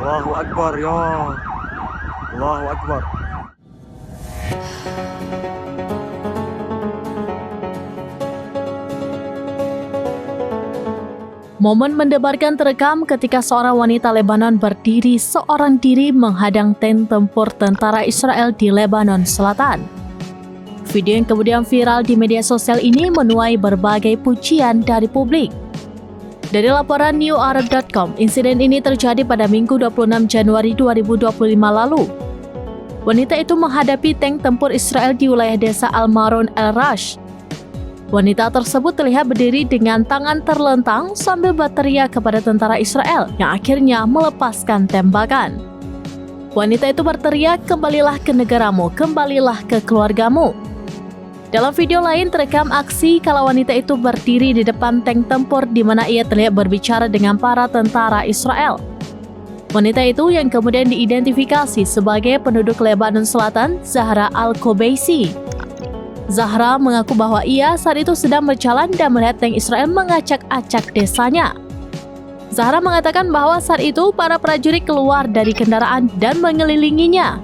Allahu Akbar ya. Allahu Akbar. Momen mendebarkan terekam ketika seorang wanita Lebanon berdiri seorang diri menghadang tank tempur tentara Israel di Lebanon Selatan. Video yang kemudian viral di media sosial ini menuai berbagai pujian dari publik. Dari laporan newarab.com, insiden ini terjadi pada Minggu 26 Januari 2025 lalu. Wanita itu menghadapi tank tempur Israel di wilayah desa Al-Marun El-Rash. Wanita tersebut terlihat berdiri dengan tangan terlentang sambil berteriak kepada tentara Israel yang akhirnya melepaskan tembakan. Wanita itu berteriak, "Kembalilah ke negaramu, kembalilah ke keluargamu." Dalam video lain terekam aksi kala wanita itu berdiri di depan tank tempur di mana ia terlihat berbicara dengan para tentara Israel. Wanita itu yang kemudian diidentifikasi sebagai penduduk Lebanon Selatan, Zahra Al-Kobaisi. Zahra mengaku bahwa ia saat itu sedang berjalan dan melihat tank Israel mengacak-acak desanya. Zahra mengatakan bahwa saat itu para prajurit keluar dari kendaraan dan mengelilinginya,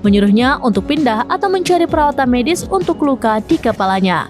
menyuruhnya untuk pindah atau mencari perawatan medis untuk luka di kepalanya.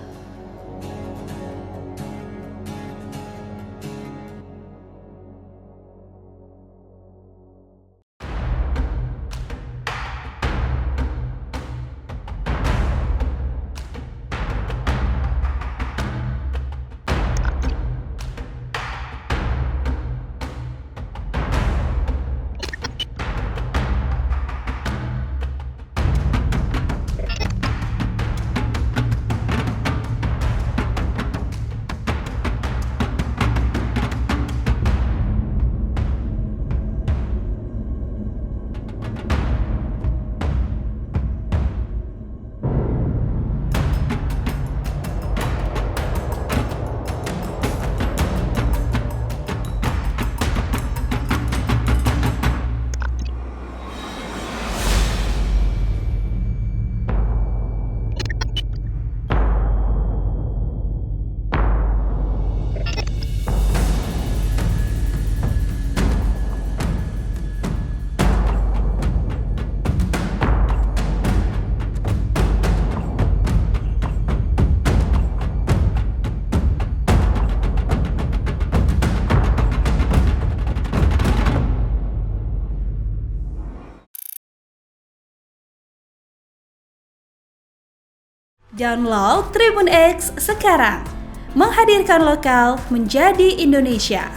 Download Tribun X sekarang, menghadirkan lokal menjadi Indonesia.